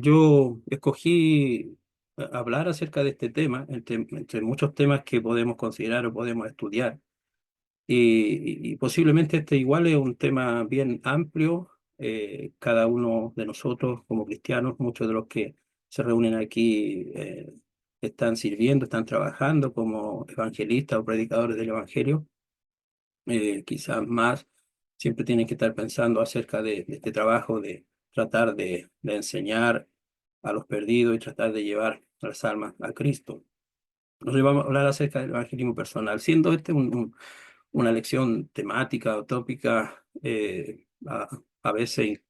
Yo escogí hablar acerca de este tema, entre muchos temas que podemos considerar o podemos estudiar. Y posiblemente este igual es un tema bien amplio. Cada uno de nosotros como cristianos, muchos de los que se reúnen aquí están sirviendo, están trabajando como evangelistas o predicadores del Evangelio. Quizás más, siempre tienen que estar pensando acerca de este trabajo de tratar de enseñar a los perdidos y tratar de llevar las almas a Cristo. Nos vamos a hablar acerca del evangelismo personal, siendo este una lección temática o tópica, a veces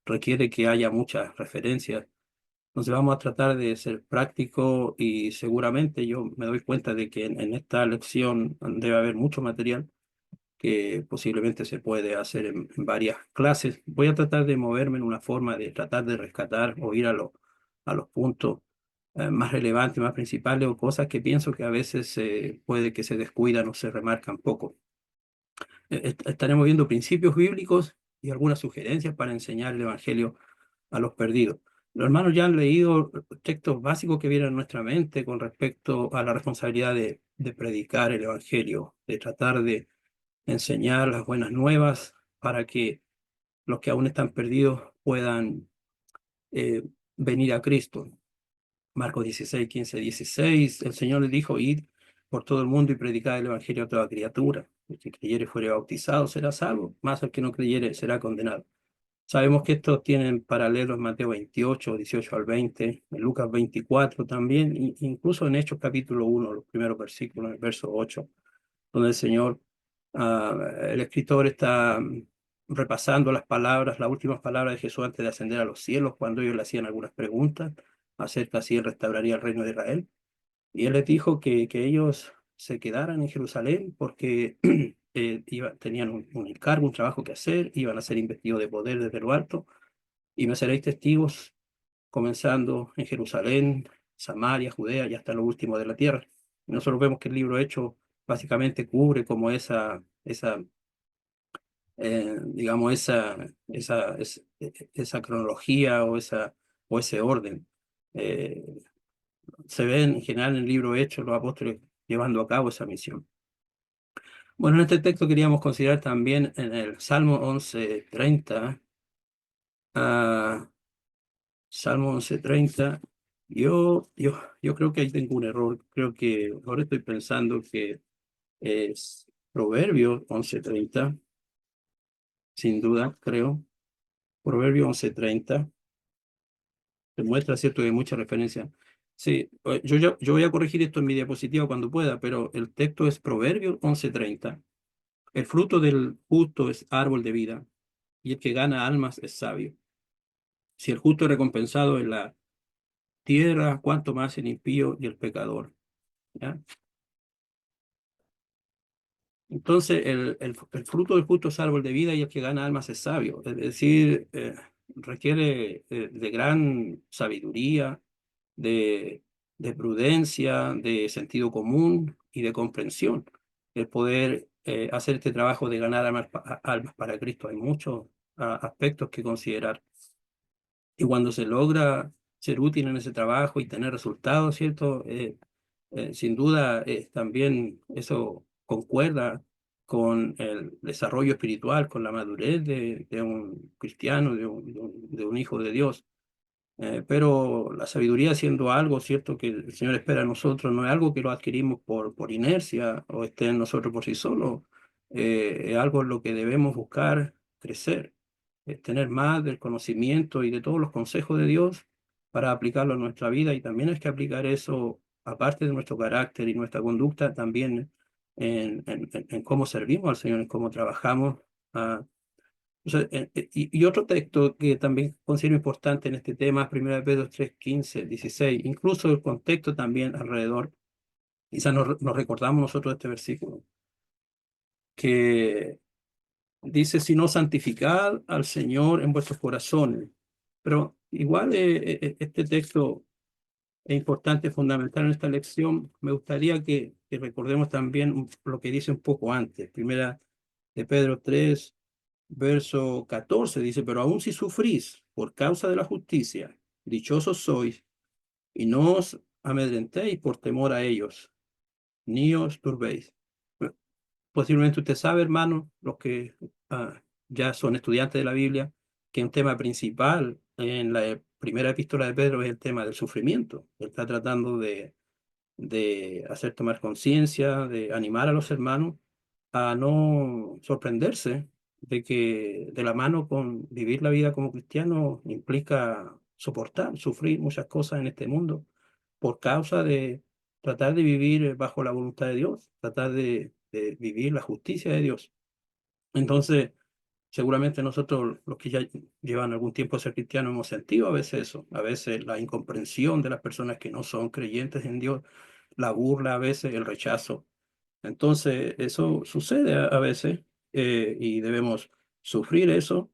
requiere que haya muchas referencias. Entonces vamos a tratar de ser prácticos y seguramente yo me doy cuenta de que en esta lección debe haber mucho material que posiblemente se puede hacer en varias clases. Voy a tratar de moverme en una forma de tratar de rescatar o ir a los puntos más relevantes, más principales o cosas que pienso que a veces puede que se descuidan o se remarcan poco. Estaremos viendo principios bíblicos y algunas sugerencias para enseñar el Evangelio a los perdidos. Los hermanos ya han leído textos básicos que vienen a nuestra mente con respecto a la responsabilidad de predicar el Evangelio, de tratar de enseñar las buenas nuevas para que los que aún están perdidos puedan eh, venir a Cristo. Marcos 16, 15, 16, el Señor le dijo: id por todo el mundo y predicad el Evangelio a toda criatura. El que creyere fuere bautizado será salvo, más el que no creyere será condenado. Sabemos que estos tienen paralelos en Mateo 28, 18 al 20, en Lucas 24 también, incluso en Hechos capítulo 1, los primeros versículos, en el verso 8, donde el Señor, el escritor está repasando las palabras, las últimas palabras de Jesús antes de ascender a los cielos, cuando ellos le hacían algunas preguntas acerca si él restauraría el reino de Israel. Y él les dijo que ellos se quedaran en Jerusalén porque tenían un encargo, un trabajo que hacer, iban a ser investidos de poder desde lo alto, y me seréis testigos comenzando en Jerusalén, Samaria, Judea y hasta lo último de la tierra. Y nosotros vemos que el libro Hecho básicamente cubre como digamos, esa cronología o ese orden. Eh, Se ve en general en el libro Hechos los apóstoles llevando a cabo esa misión. Bueno, en este texto queríamos considerar también en el Salmo 11:30, ah, Salmo 11:30. Yo creo que ahí tengo un error. Creo que ahora estoy pensando que es Proverbio 11:30, sin duda, creo. Proverbio 11:30 demuestra, ¿cierto?, que hay mucha referencia. Sí, yo voy a corregir esto en mi diapositiva cuando pueda, pero el texto es Proverbio 11:30. El fruto del justo es árbol de vida, y el que gana almas es sabio. Si el justo es recompensado en la tierra, cuánto más el impío y el pecador. ¿Ya? Entonces, el fruto del justo es árbol de vida y el que gana almas es sabio. Es decir, requiere de gran sabiduría, de, de prudencia, de sentido común y de comprensión el poder hacer este trabajo de ganar almas para Cristo. Hay muchos aspectos que considerar. Y cuando se logra ser útil en ese trabajo y tener resultados, ¿cierto? Sin duda, también eso concuerda con el desarrollo espiritual, con la madurez de un cristiano, de un hijo de Dios. Pero la sabiduría, siendo algo, ¿cierto?, que el Señor espera de nosotros, no es algo que lo adquirimos por inercia o esté en nosotros por sí solo. Es algo en lo que debemos buscar crecer, tener más del conocimiento y de todos los consejos de Dios para aplicarlo a nuestra vida. Y también hay que aplicar eso, aparte de nuestro carácter y nuestra conducta, también en cómo servimos al Señor, en cómo trabajamos. O sea, y otro texto que también considero importante en este tema es 1 Pedro 3, 15, 16. Incluso el contexto también alrededor. Quizás nos recordamos nosotros de este versículo, que dice: si no, santificad al Señor en vuestros corazones. Pero igual este texto es importante, fundamental en esta lección. Me gustaría que recordemos también lo que dice un poco antes. Primera de Pedro 3, verso 14, dice: pero aun si sufrís por causa de la justicia, dichosos sois, y no os amedrentéis por temor a ellos, ni os turbéis. Posiblemente usted sabe, hermano, los que ya son estudiantes de la Biblia, que un tema principal en la primera epístola de Pedro es el tema del sufrimiento. Él está tratando de hacer tomar conciencia, de animar a los hermanos a no sorprenderse de que de la mano con vivir la vida como cristiano implica soportar, sufrir muchas cosas en este mundo por causa de tratar de vivir bajo la voluntad de Dios, tratar de vivir la justicia de Dios. Entonces, seguramente nosotros, los que ya llevan algún tiempo a ser cristianos, hemos sentido a veces eso, a veces la incomprensión de las personas que no son creyentes en Dios, la burla a veces, el rechazo. Entonces, eso sucede a veces y debemos sufrir eso,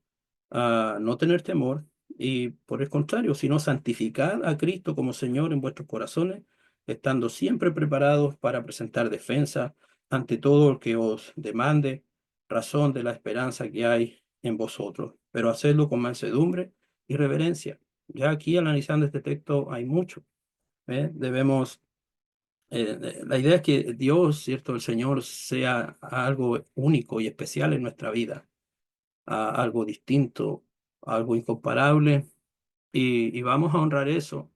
no tener temor y por el contrario, sino santificar a Cristo como Señor en vuestros corazones, estando siempre preparados para presentar defensa ante todo el que os demande razón de la esperanza que hay en vosotros, pero hacerlo con mansedumbre y reverencia. Ya aquí analizando este texto hay mucho. Debemos la idea es que Dios, ¿cierto? El Señor sea algo único y especial en nuestra vida, algo distinto, algo incomparable, y vamos a honrar eso,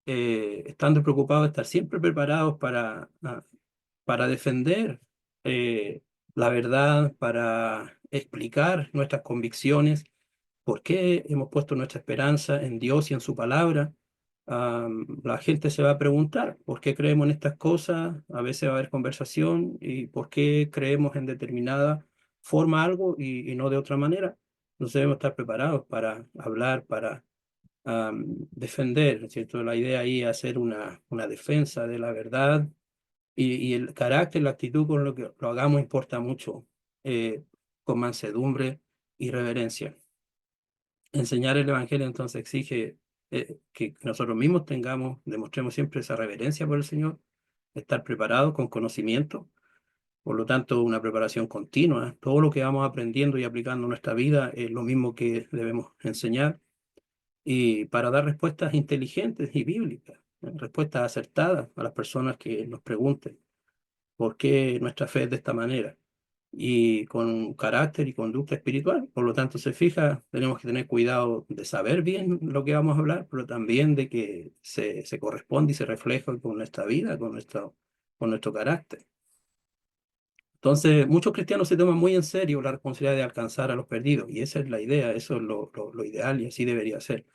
estando preocupados de estar siempre preparados para defender la verdad, para explicar nuestras convicciones, por qué hemos puesto nuestra esperanza en Dios y en su palabra. La gente se va a preguntar por qué creemos en estas cosas, a veces va a haber conversación y por qué creemos en determinada forma algo y no de otra manera. Entonces debemos estar preparados para hablar, para defender, ¿cierto? La idea ahí es hacer una defensa de la verdad y el carácter, la actitud con lo que lo hagamos importa mucho, con mansedumbre y reverencia. Enseñar el Evangelio entonces exige que nosotros mismos tengamos, demostremos siempre esa reverencia por el Señor, estar preparados con conocimiento, por lo tanto una preparación continua. Todo lo que vamos aprendiendo y aplicando en nuestra vida es lo mismo que debemos enseñar y para dar respuestas inteligentes y bíblicas, respuestas acertadas a las personas que nos pregunten por qué nuestra fe es de esta manera y con carácter y conducta espiritual. Por lo tanto, se fija, tenemos que tener cuidado de saber bien lo que vamos a hablar, pero también de que se corresponde y se refleja con nuestra vida, con nuestro carácter. Entonces, muchos cristianos se toman muy en serio la responsabilidad de alcanzar a los perdidos, y esa es la idea, eso es lo ideal y así debería ser.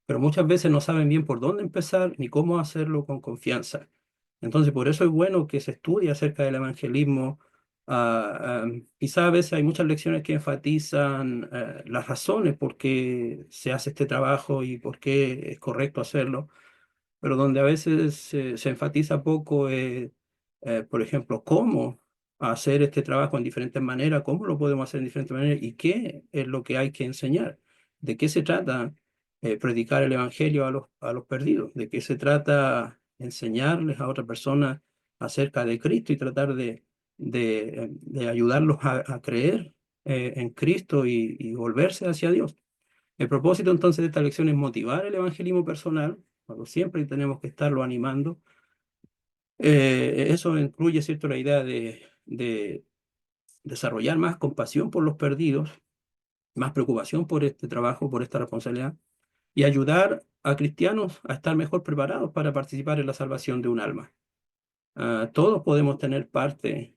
Pero muchas veces no saben bien por dónde empezar ni cómo hacerlo con confianza. Entonces, por eso es bueno que se estudie acerca del evangelismo. Quizá a veces hay muchas lecciones que enfatizan las razones por qué se hace este trabajo y por qué es correcto hacerlo, pero donde a veces se enfatiza poco, por ejemplo, cómo hacer este trabajo en diferentes maneras, cómo lo podemos hacer en diferentes maneras y qué es lo que hay que enseñar, de qué se trata predicar el Evangelio a los perdidos, de qué se trata enseñarles a otras personas acerca de Cristo y tratar de ayudarlos a creer en Cristo y volverse hacia Dios. El propósito entonces de esta lección es motivar el evangelismo personal, cuando siempre tenemos que estarlo animando. Eso incluye, ¿cierto?, la idea de desarrollar más compasión por los perdidos, más preocupación por este trabajo, por esta responsabilidad, y ayudar a cristianos a estar mejor preparados para participar en la salvación de un alma. Todos podemos tener parte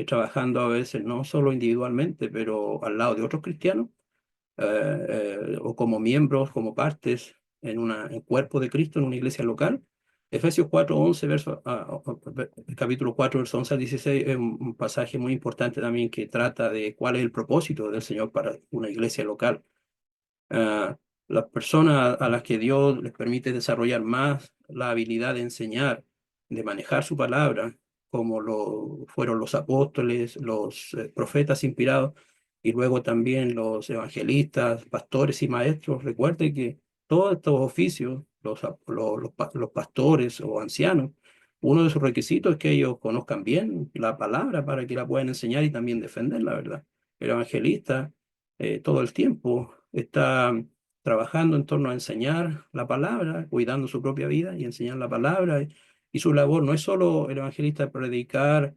trabajando a veces, no solo individualmente, pero al lado de otros cristianos o como miembros, como partes en cuerpo de Cristo en una iglesia local. Efesios 4:11, capítulo 4, verso 11 al 16, es un pasaje muy importante también que trata de cuál es el propósito del Señor para una iglesia local. Ah, las personas a las que Dios les permite desarrollar más la habilidad de enseñar, de manejar su palabra, como lo fueron los apóstoles, los profetas inspirados, y luego también los evangelistas, pastores y maestros. Recuerde que todos estos oficios, los pastores o ancianos, uno de sus requisitos es que ellos conozcan bien la palabra para que la puedan enseñar y también defender la verdad. El evangelista todo el tiempo está trabajando en torno a enseñar la palabra, cuidando su propia vida y enseñar la palabra. Y su labor no es solo el evangelista predicar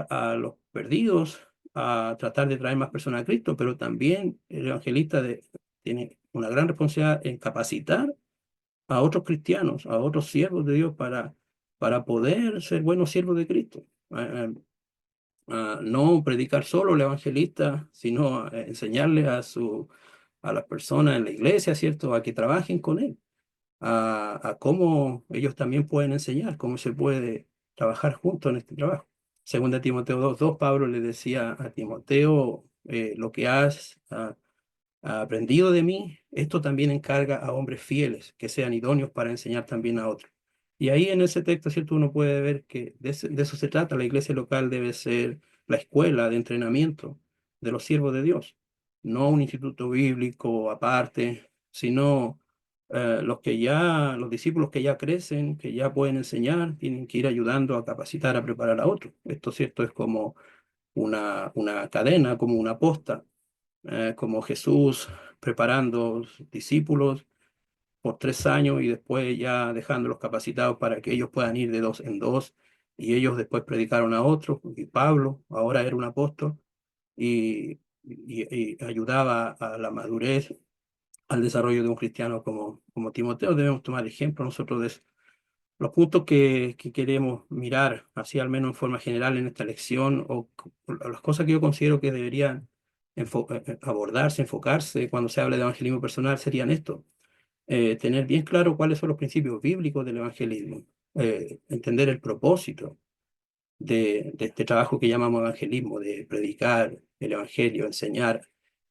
a los perdidos, a tratar de traer más personas a Cristo, pero también el evangelista tiene una gran responsabilidad en capacitar a otros cristianos, a otros siervos de Dios para poder ser buenos siervos de Cristo. No predicar solo el evangelista, sino enseñarle a las personas en la iglesia, ¿cierto?, a que trabajen con él, a cómo ellos también pueden enseñar, cómo se puede trabajar juntos en este trabajo. Según de Timoteo 2:2, Pablo le decía a Timoteo, lo que has aprendido de mí, esto también encarga a hombres fieles, que sean idóneos para enseñar también a otros. Y ahí en ese texto, ¿cierto?, uno puede ver que de eso se trata. La iglesia local debe ser la escuela de entrenamiento de los siervos de Dios, no un instituto bíblico aparte, sino los discípulos que ya crecen, que ya pueden enseñar, tienen que ir ayudando a capacitar, a preparar a otros. Esto, ¿cierto?, es como una cadena, como una posta, como Jesús preparando discípulos por 3 años y después ya dejándolos capacitados para que ellos puedan ir de dos en dos, y ellos después predicaron a otros, y Pablo ahora era un apóstol y ayudaba a la madurez, al desarrollo de un cristiano como Timoteo. Debemos tomar ejemplo nosotros de eso. Los puntos que queremos mirar, así al menos en forma general en esta lección, o las cosas que yo considero que deberían abordarse, enfocarse cuando se habla de evangelismo personal, serían esto: tener bien claro cuáles son los principios bíblicos del evangelismo, entender el propósito de este trabajo que llamamos evangelismo, de predicar el evangelio, enseñar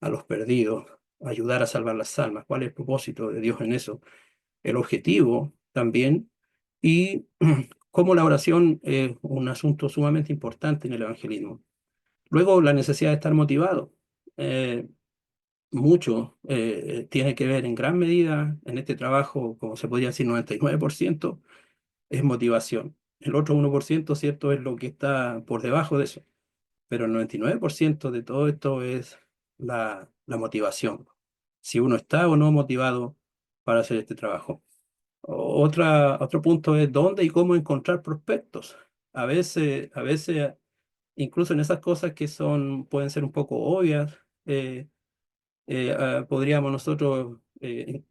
a los perdidos, ayudar a salvar las almas. ¿Cuál es el propósito de Dios en eso? El objetivo también, y cómo la oración es un asunto sumamente importante en el evangelismo. Luego, la necesidad de estar motivado. Eh, Mucho tiene que ver en gran medida en este trabajo, como se podría decir, 99% es motivación. El otro 1%, ¿cierto?, es lo que está por debajo de eso. Pero el 99% de todo esto es la motivación. Si uno está o no motivado para hacer este trabajo. Otro punto es dónde y cómo encontrar prospectos. A veces, incluso en esas cosas que pueden ser un poco obvias, podríamos nosotros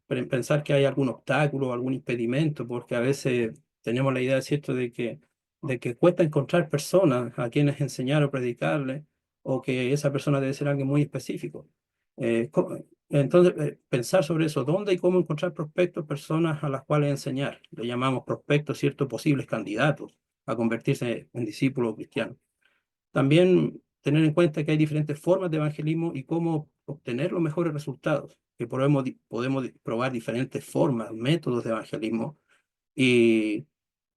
pensar que hay algún obstáculo, algún impedimento, porque a veces tenemos la idea, ¿cierto?, de que cuesta encontrar personas a quienes enseñar o predicarle, o que esa persona debe ser alguien muy específico. Entonces, pensar sobre eso: dónde y cómo encontrar prospectos, personas a las cuales enseñar. Le llamamos prospectos, ¿cierto?, posibles candidatos a convertirse en discípulos cristianos. También tener en cuenta que hay diferentes formas de evangelismo y cómo obtener los mejores resultados, que podemos probar diferentes formas, métodos de evangelismo, y,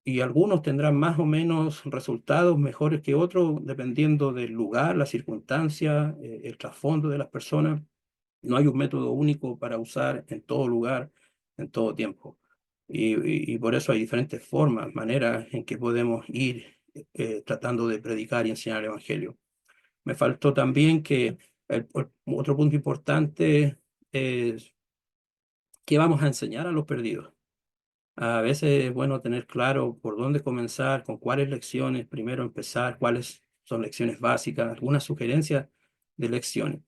y algunos tendrán más o menos resultados mejores que otros, dependiendo del lugar, la circunstancia, el trasfondo de las personas. No hay un método único para usar en todo lugar, en todo tiempo. Y por eso hay diferentes formas, maneras en que podemos ir tratando de predicar y enseñar el Evangelio. Me faltó también que otro punto importante es qué vamos a enseñar a los perdidos. A veces es bueno tener claro por dónde comenzar, con cuáles lecciones primero empezar, cuáles son lecciones básicas, algunas sugerencias de lecciones.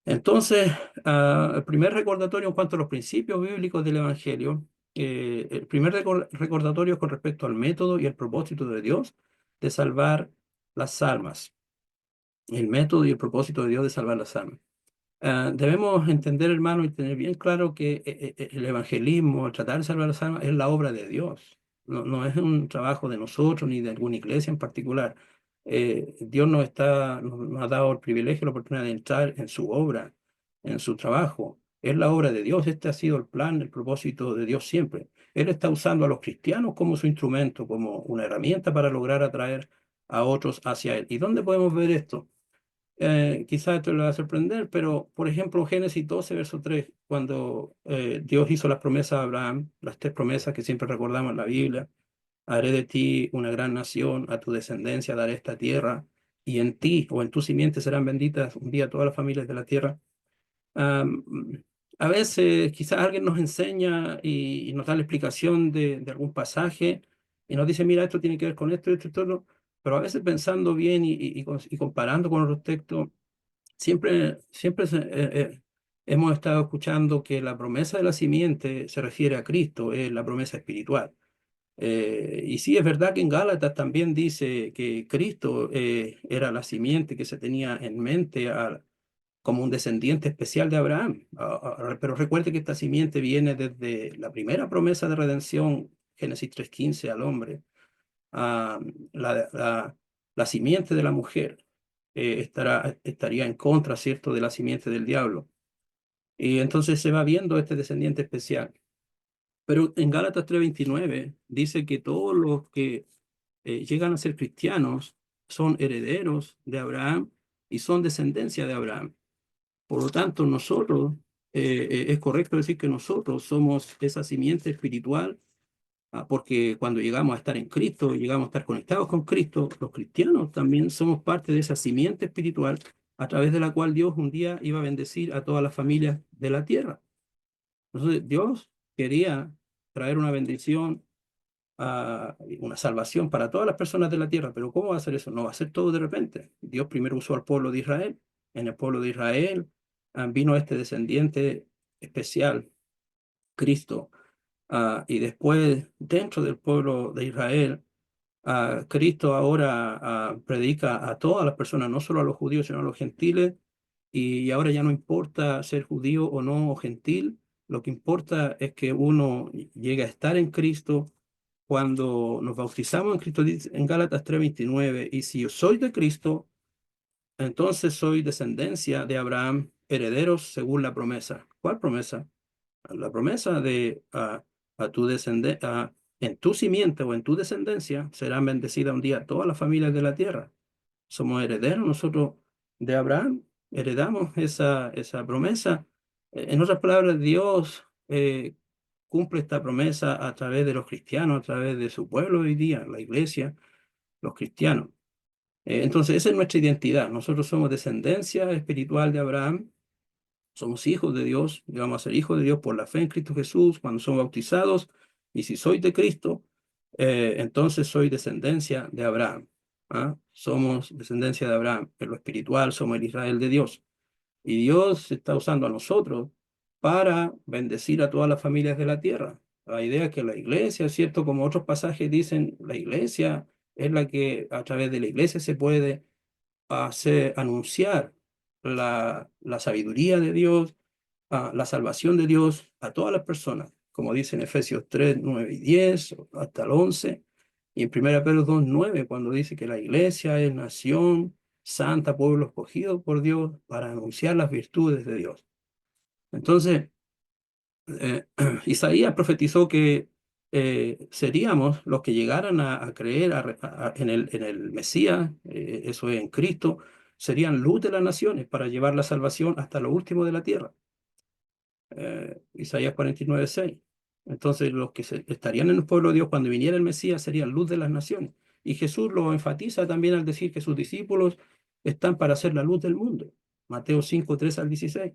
Entonces, el primer recordatorio en cuanto a los principios bíblicos del Evangelio, el primer recordatorio es con respecto al método y el propósito de Dios de salvar las almas. El método y el propósito de Dios de salvar las almas. Debemos entender, hermano, y tener bien claro que el evangelismo, el tratar de salvar las almas, es la obra de Dios. No es un trabajo de nosotros ni de alguna iglesia en particular. Dios nos ha dado el privilegio, la oportunidad de entrar en su obra, en su trabajo. Es la obra de Dios. Este ha sido el plan, el propósito de Dios siempre. Él está usando a los cristianos como su instrumento, como una herramienta para lograr atraer a otros hacia Él. ¿Y dónde podemos ver esto? Quizás esto le va a sorprender, pero por ejemplo en Génesis 12, verso 3, cuando Dios hizo las promesas a Abraham, las 3 promesas que siempre recordamos en la Biblia: haré de ti una gran nación, a tu descendencia daré esta tierra, y en ti o en tu simiente serán benditas un día todas las familias de la tierra. A veces quizás alguien nos enseña y nos da la explicación de algún pasaje y nos dice, mira, esto tiene que ver con esto, esto y todo, pero a veces pensando bien y comparando con otros textos, siempre hemos estado escuchando que la promesa de la simiente se refiere a Cristo, es la promesa espiritual. Y sí, es verdad que en Gálatas también dice que Cristo era la simiente que se tenía en mente como un descendiente especial de Abraham. Pero recuerde que esta simiente viene desde la primera promesa de redención, Génesis 3:15 al hombre, a la simiente de la mujer. Estaría en contra, ¿cierto?, de la simiente del diablo. Y entonces se va viendo este descendiente especial. Pero en Gálatas 3:29 dice que todos los que llegan a ser cristianos son herederos de Abraham y son descendencia de Abraham. Por lo tanto, nosotros, es correcto decir que nosotros somos esa simiente espiritual, porque cuando llegamos a estar en Cristo, llegamos a estar conectados con Cristo, los cristianos también somos parte de esa simiente espiritual a través de la cual Dios un día iba a bendecir a todas las familias de la tierra. Entonces, Dios quería traer una bendición, una salvación para todas las personas de la tierra, pero ¿cómo va a hacer eso? No va a ser todo de repente. Dios primero usó al pueblo de Israel. En el pueblo de Israel vino este descendiente especial, Cristo, y después dentro del pueblo de Israel, Cristo ahora predica a todas las personas, no solo a los judíos, sino a los gentiles, y ahora ya no importa ser judío o no o gentil, lo que importa es que uno llegue a estar en Cristo cuando nos bautizamos en Cristo, dice en Gálatas 3:29, y si yo soy de Cristo, entonces soy descendencia de Abraham, herederos según la promesa. ¿Cuál promesa? La promesa de a tu descendencia, en tu simiente o en tu descendencia serán bendecidas un día todas las familias de la tierra. Somos herederos nosotros de Abraham, heredamos esa promesa. En otras palabras, Dios cumple esta promesa a través de los cristianos, a través de su pueblo hoy día, la iglesia, los cristianos. Entonces, esa es nuestra identidad. Nosotros somos descendencia espiritual de Abraham, somos hijos de Dios, y vamos a ser hijos de Dios por la fe en Cristo Jesús cuando somos bautizados. Y si soy de Cristo, entonces soy descendencia de Abraham. Somos descendencia de Abraham. En lo espiritual somos el Israel de Dios. Y Dios está usando a nosotros para bendecir a todas las familias de la tierra. La idea es que la iglesia, ¿cierto? Como otros pasajes dicen, la iglesia es la que a través de la iglesia se puede anunciar la sabiduría de Dios, la salvación de Dios a todas las personas, como dice en Efesios 3:9 y 10, hasta el 11, y en 1 Pedro 2:9, cuando dice que la iglesia es nación santa, pueblo escogido por Dios para anunciar las virtudes de Dios. Entonces, eh, Isaías profetizó que seríamos los que llegaran a creer en el Mesías, eso es en Cristo, serían luz de las naciones para llevar la salvación hasta lo último de la tierra. Isaías 49:6. Entonces, los que estarían en el pueblo de Dios cuando viniera el Mesías serían luz de las naciones. Y Jesús lo enfatiza también al decir que sus discípulos están para ser la luz del mundo. Mateo 5:3 al 16.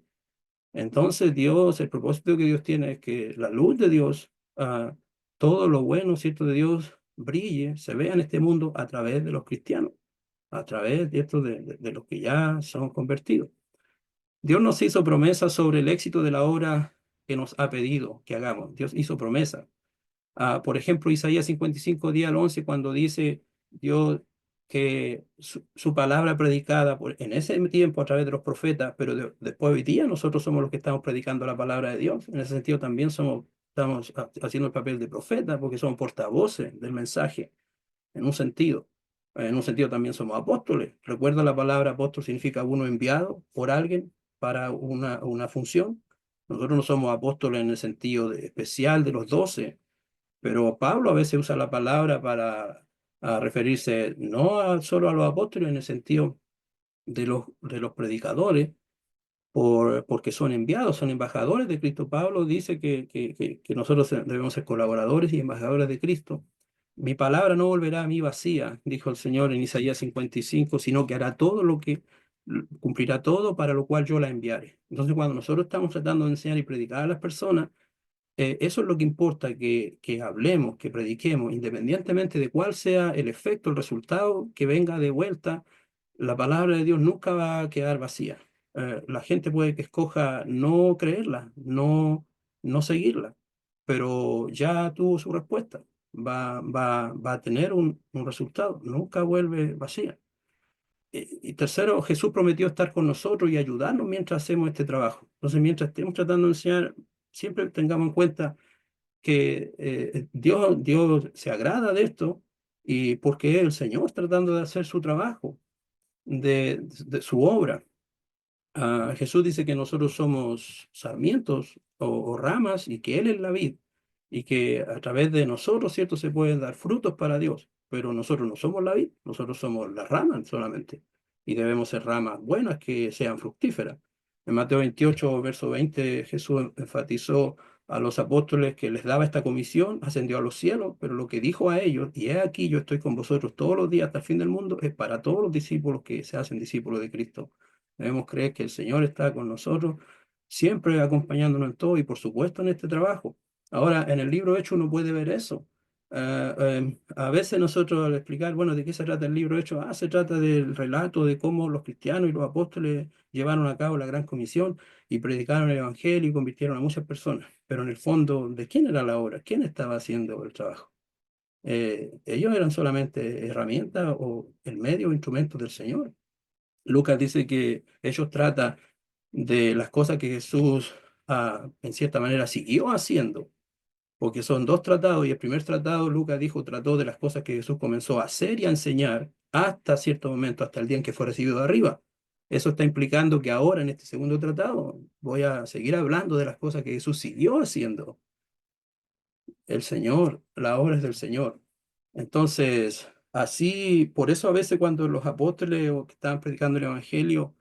Entonces Dios, el propósito que Dios tiene es que la luz de Dios, todo lo bueno, ¿cierto?, de Dios brille, se vea en este mundo a través de los cristianos, a través de, esto de los que ya son convertidos. Dios nos hizo promesas sobre el éxito de la obra que nos ha pedido que hagamos. Dios hizo promesas. Por ejemplo, Isaías 55:10 al 11, cuando dice Dios que su palabra predicada en ese tiempo a través de los profetas, pero después hoy día nosotros somos los que estamos predicando la palabra de Dios. En ese sentido también estamos haciendo el papel de profeta porque somos portavoces del mensaje, en un sentido. En un sentido también somos apóstoles. Recuerda, la palabra apóstol significa uno enviado por alguien para una función. Nosotros no somos apóstoles en el sentido especial de los 12, pero Pablo a veces usa la palabra para referirse no solo a los apóstoles en el sentido de los predicadores, porque son enviados, son embajadores de Cristo. Pablo dice que nosotros debemos ser colaboradores y embajadores de Cristo. Mi palabra no volverá a mí vacía, dijo el Señor en Isaías 55, sino que hará todo lo que cumplirá todo para lo cual yo la enviaré. Entonces, cuando nosotros estamos tratando de enseñar y predicar a las personas, eso es lo que importa, que hablemos, que prediquemos, independientemente de cuál sea el efecto, el resultado que venga de vuelta. La palabra de Dios nunca va a quedar vacía. La gente puede que escoja no creerla, no seguirla, pero ya tuvo su respuesta. Va a tener un resultado, nunca vuelve vacía. Y tercero, Jesús prometió estar con nosotros y ayudarnos mientras hacemos este trabajo. Entonces, mientras estemos tratando de enseñar, siempre tengamos en cuenta que Dios se agrada de esto, y porque es el Señor tratando de hacer su trabajo, de su obra. Jesús dice que nosotros somos sarmientos o ramas, y que Él es la vid, y que a través de nosotros, ¿cierto?, se pueden dar frutos para Dios, pero nosotros no somos la vid, nosotros somos las ramas solamente, y debemos ser ramas buenas que sean fructíferas. En Mateo 28, verso 20, Jesús enfatizó a los apóstoles que les daba esta comisión, ascendió a los cielos, pero lo que dijo a ellos, y he aquí yo estoy con vosotros todos los días hasta el fin del mundo, es para todos los discípulos que se hacen discípulos de Cristo. Debemos creer que el Señor está con nosotros, siempre acompañándonos en todo, y por supuesto en este trabajo. Ahora, en el libro Hechos uno puede ver eso. A veces nosotros al explicar, bueno, ¿de qué se trata el libro Hechos? Se trata del relato de cómo los cristianos y los apóstoles llevaron a cabo la gran comisión y predicaron el evangelio y convirtieron a muchas personas. Pero en el fondo, ¿de quién era la obra? ¿Quién estaba haciendo el trabajo? Ellos eran solamente herramientas o el medio o instrumentos del Señor. Lucas dice que ellos tratan de las cosas que Jesús, en cierta manera, siguió haciendo, porque son dos tratados, y el primer tratado, Lucas dijo, trató de las cosas que Jesús comenzó a hacer y a enseñar hasta cierto momento, hasta el día en que fue recibido de arriba. Eso está implicando que ahora, en este segundo tratado, voy a seguir hablando de las cosas que Jesús siguió haciendo. El Señor, la obra es del Señor. Entonces, así, por eso a veces cuando los apóstoles o que estaban predicando el Evangelio,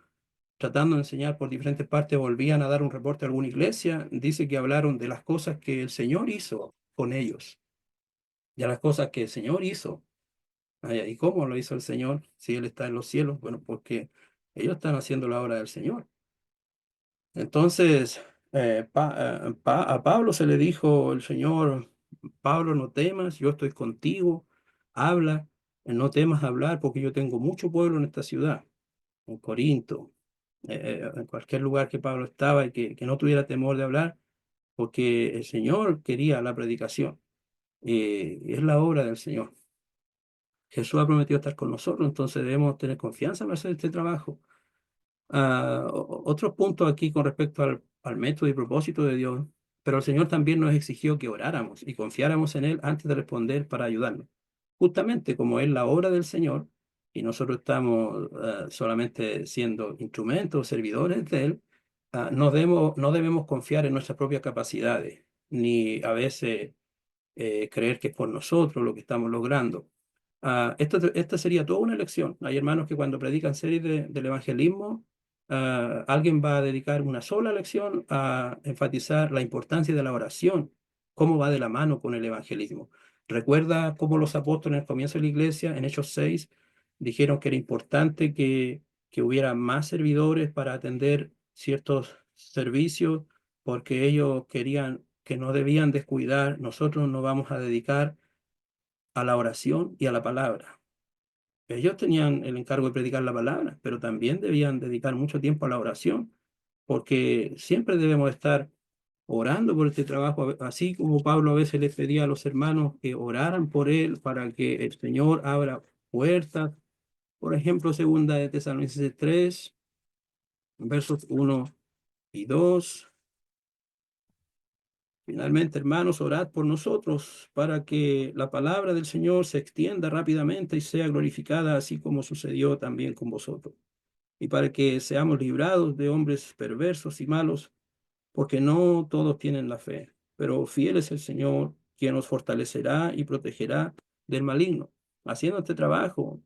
tratando de enseñar por diferentes partes, volvían a dar un reporte a alguna iglesia, dice que hablaron de las cosas que el Señor hizo con ellos, ya las cosas que el Señor hizo. ¿Y cómo lo hizo el Señor si Él está en los cielos? Bueno, porque ellos están haciendo la obra del Señor. Entonces, a Pablo se le dijo el Señor: Pablo, no temas, yo estoy contigo, habla, no temas hablar, porque yo tengo mucho pueblo en esta ciudad, en Corinto, en cualquier lugar que Pablo estaba, y que no tuviera temor de hablar, porque el Señor quería la predicación. Es la obra del Señor. Jesús ha prometido estar con nosotros, entonces debemos tener confianza en hacer este trabajo. Otros puntos aquí con respecto al método y propósito de Dios, pero el Señor también nos exigió que oráramos y confiáramos en Él antes de responder para ayudarnos. Justamente como es la obra del Señor y nosotros estamos solamente siendo instrumentos, servidores de Él, no debemos confiar en nuestras propias capacidades, ni a veces creer que es por nosotros lo que estamos logrando. Esta sería toda una lección. Hay hermanos que cuando predican series del evangelismo, alguien va a dedicar una sola lección a enfatizar la importancia de la oración, cómo va de la mano con el evangelismo. Recuerda cómo los apóstoles al comienzo de la iglesia, en Hechos 6, dijeron que era importante que hubiera más servidores para atender ciertos servicios, porque ellos querían que no debían descuidar. Nosotros nos vamos a dedicar a la oración y a la palabra. Ellos tenían el encargo de predicar la palabra, pero también debían dedicar mucho tiempo a la oración, porque siempre debemos estar orando por este trabajo, así como Pablo a veces les pedía a los hermanos que oraran por él para que el Señor abra puertas. Por ejemplo, segunda de Tesalonicenses 3, versos 1 y 2. Finalmente, hermanos, orad por nosotros para que la palabra del Señor se extienda rápidamente y sea glorificada, así como sucedió también con vosotros. Y para que seamos librados de hombres perversos y malos, porque no todos tienen la fe, pero fiel es el Señor, quien nos fortalecerá y protegerá del maligno. Haciendo este trabajo,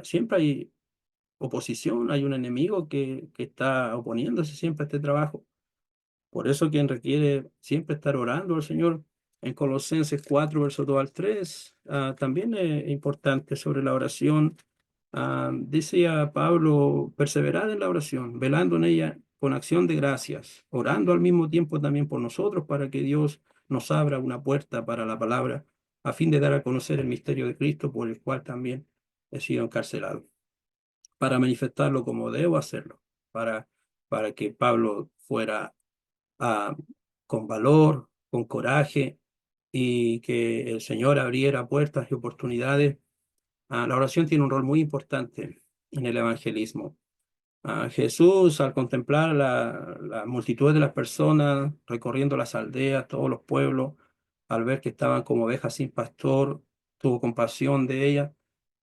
siempre hay oposición, hay un enemigo que está oponiéndose siempre a este trabajo. Por eso quien requiere siempre estar orando al Señor. En Colosenses 4, verso 2 al 3, también es importante sobre la oración. Decía Pablo, perseverad en la oración, velando en ella con acción de gracias, orando al mismo tiempo también por nosotros para que Dios nos abra una puerta para la palabra, a fin de dar a conocer el misterio de Cristo, por el cual también he sido encarcelado, para manifestarlo como debo hacerlo, para, para que Pablo fuera ah, con valor, con coraje, y que el Señor abriera puertas y oportunidades. La oración tiene un rol muy importante en el evangelismo. Jesús, al contemplar la multitud de las personas recorriendo las aldeas, todos los pueblos, al ver que estaban como ovejas sin pastor, tuvo compasión de ellas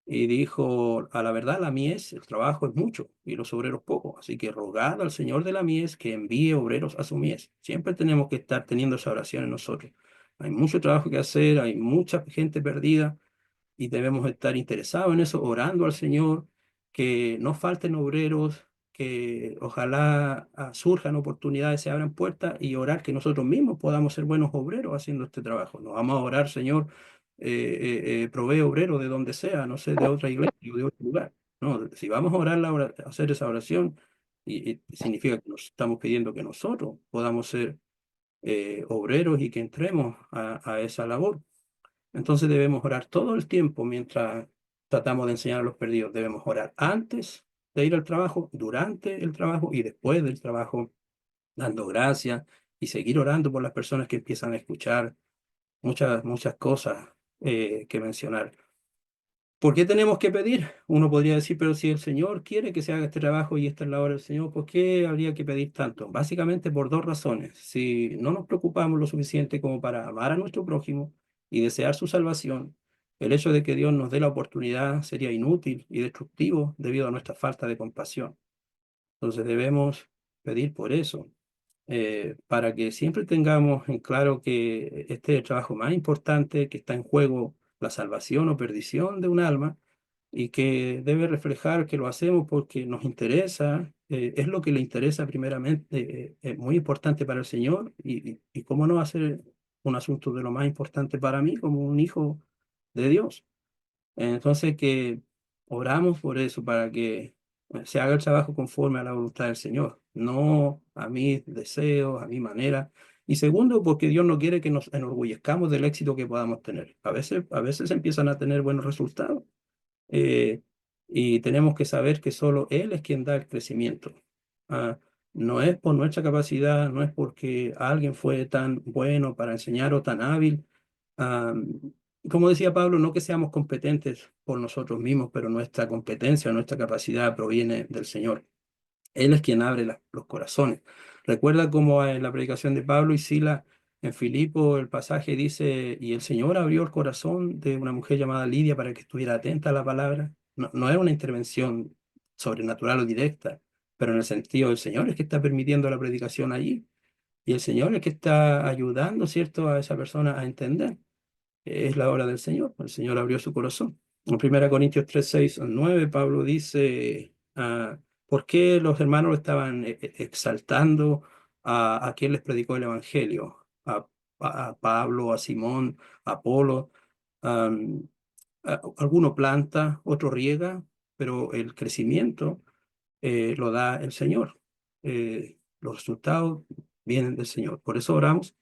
y dijo: a la verdad, la mies, el trabajo es mucho y los obreros pocos, así que rogad al Señor de la mies que envíe obreros a su mies. Siempre tenemos que estar teniendo esa oración en nosotros. Hay mucho trabajo que hacer, hay mucha gente perdida y debemos estar interesados en eso, orando al Señor, que no falten obreros, que ojalá surjan oportunidades, se abran puertas, y orar que nosotros mismos podamos ser buenos obreros haciendo este trabajo. Nos vamos a orar: Señor, provee obreros de donde sea, no sé, de otra iglesia o de otro lugar. No, si vamos a orar, a hacer esa oración, y significa que nos estamos pidiendo que nosotros podamos ser obreros y que entremos a esa labor. Entonces debemos orar todo el tiempo mientras tratamos de enseñar a los perdidos. Debemos orar antes de ir al trabajo, durante el trabajo y después del trabajo, dando gracias, y seguir orando por las personas que empiezan a escuchar. Muchas cosas que mencionar. ¿Por qué tenemos que pedir? Uno podría decir: pero si el Señor quiere que se haga este trabajo y esta es la obra del Señor, ¿por qué habría que pedir tanto? Básicamente por dos razones. Si no nos preocupamos lo suficiente como para amar a nuestro prójimo y desear su salvación, el hecho de que Dios nos dé la oportunidad sería inútil y destructivo debido a nuestra falta de compasión. Entonces debemos pedir por eso, para que siempre tengamos en claro que este es el trabajo más importante, que está en juego la salvación o perdición de un alma, y que debe reflejar que lo hacemos porque nos interesa, es lo que le interesa primeramente, es muy importante para el Señor, y cómo no va a ser un asunto de lo más importante para mí como un hijo de Dios. Entonces, que oramos por eso, para que se haga el trabajo conforme a la voluntad del Señor, no a mis deseos, a mi manera. Y segundo, porque Dios no quiere que nos enorgullezcamos del éxito que podamos tener. A veces empiezan a tener buenos resultados, eh, y tenemos que saber que solo Él es quien da el crecimiento. Ah, no es por nuestra capacidad, no es porque alguien fue tan bueno para enseñar o tan hábil. Ah, Como decía Pablo, no que seamos competentes por nosotros mismos, pero nuestra competencia, nuestra capacidad proviene del Señor. Él es quien abre los corazones. Recuerda cómo en la predicación de Pablo y Sila en Filipo el pasaje dice: y el Señor abrió el corazón de una mujer llamada Lidia para que estuviera atenta a la palabra. No, no era una intervención sobrenatural o directa, pero en el sentido del Señor es que está permitiendo la predicación allí, y el Señor es que está ayudando, ¿cierto?, a esa persona a entender. Es la obra del Señor. El Señor abrió su corazón. En 1 Corintios 3, 6, 9, Pablo dice: ¿por qué los hermanos estaban exaltando a quien les predicó el Evangelio? A Pablo, a Simón, a Apolo. Am, Alguno planta, otro riega, pero el crecimiento lo da el Señor. Los resultados vienen del Señor. Por eso oramos,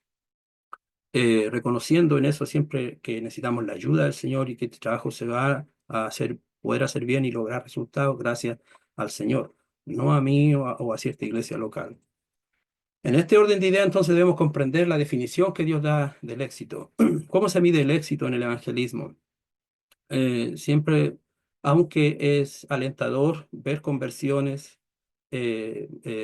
reconociendo en eso siempre que necesitamos la ayuda del Señor, y que este trabajo se va a hacer, poder hacer bien y lograr resultados gracias al Señor, no a mí o a cierta iglesia local. En este orden de ideas, entonces, debemos comprender la definición que Dios da del éxito. ¿Cómo se mide el éxito en el evangelismo? Siempre, aunque es alentador ver conversiones,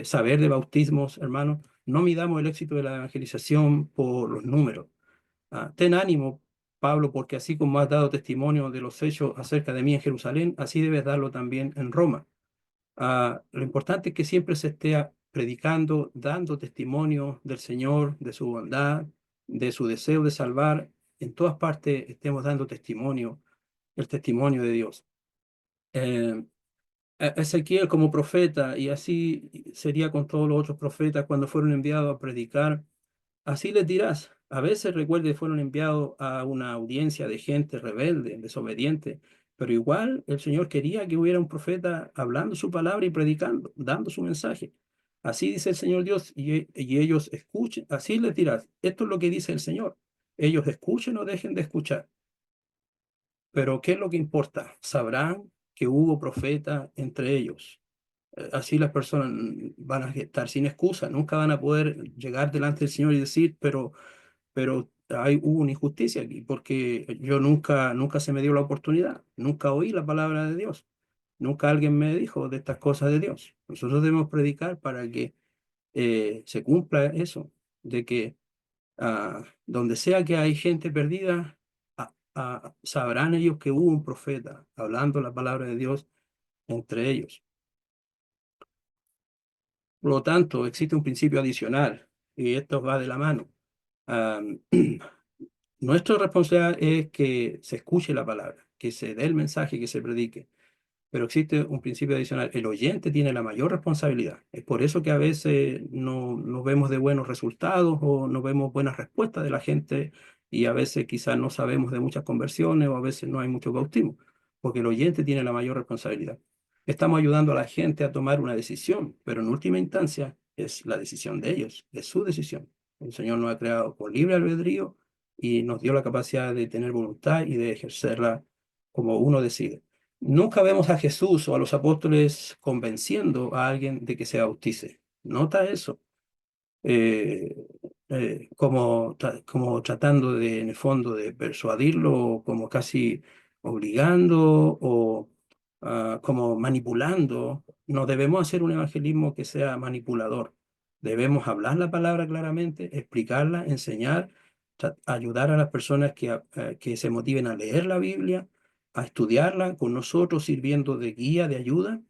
saber de bautismos, hermanos, no midamos el éxito de la evangelización por los números. Ten ánimo, Pablo, porque así como has dado testimonio de los hechos acerca de mí en Jerusalén, así debes darlo también en Roma. Lo importante es que siempre se esté predicando, dando testimonio del Señor, de su bondad, de su deseo de salvar. En todas partes estemos dando testimonio, el testimonio de Dios. Eh, Ezequiel como profeta, y así sería con todos los otros profetas cuando fueron enviados a predicar. Así les dirás. A veces, recuerde, fueron enviados a una audiencia de gente rebelde, desobediente, pero igual el Señor quería que hubiera un profeta hablando su palabra y predicando, dando su mensaje. Así dice el Señor Dios, y ellos escuchen, así les dirás, esto es lo que dice el Señor. Ellos escuchen o dejen de escuchar. Pero ¿qué es lo que importa? Sabrán que hubo profeta entre ellos. Así las personas van a estar sin excusa, nunca van a poder llegar delante del Señor y decir, pero hubo una injusticia aquí, porque yo nunca se me dio la oportunidad, nunca oí la palabra de Dios, nunca alguien me dijo de estas cosas de Dios. Nosotros debemos predicar para que se cumpla eso, de que donde sea que hay gente perdida, sabrán ellos que hubo un profeta hablando la palabra de Dios entre ellos. Por lo tanto, existe un principio adicional y esto va de la mano. Ah, Nuestra responsabilidad es que se escuche la palabra, que se dé el mensaje, que se predique. Pero existe un principio adicional. El oyente tiene la mayor responsabilidad. Es por eso que a veces no vemos de buenos resultados o no vemos buenas respuestas de la gente y a veces quizás no sabemos de muchas conversiones o a veces no hay mucho bautismo, porque el oyente tiene la mayor responsabilidad. Estamos ayudando a la gente a tomar una decisión, pero en última instancia es la decisión de ellos, es su decisión. El Señor nos ha creado por libre albedrío y nos dio la capacidad de tener voluntad y de ejercerla como uno decide. Nunca vemos a Jesús o a los apóstoles convenciendo a alguien de que se bautice. Nota eso. Eh, como tratando de, en el fondo, de persuadirlo, como casi obligando o como manipulando. No debemos hacer un evangelismo que sea manipulador. Debemos hablar la palabra claramente, explicarla, enseñar, ayudar a las personas que se motiven a leer la Biblia, a estudiarla con nosotros, sirviendo de guía, de ayuda,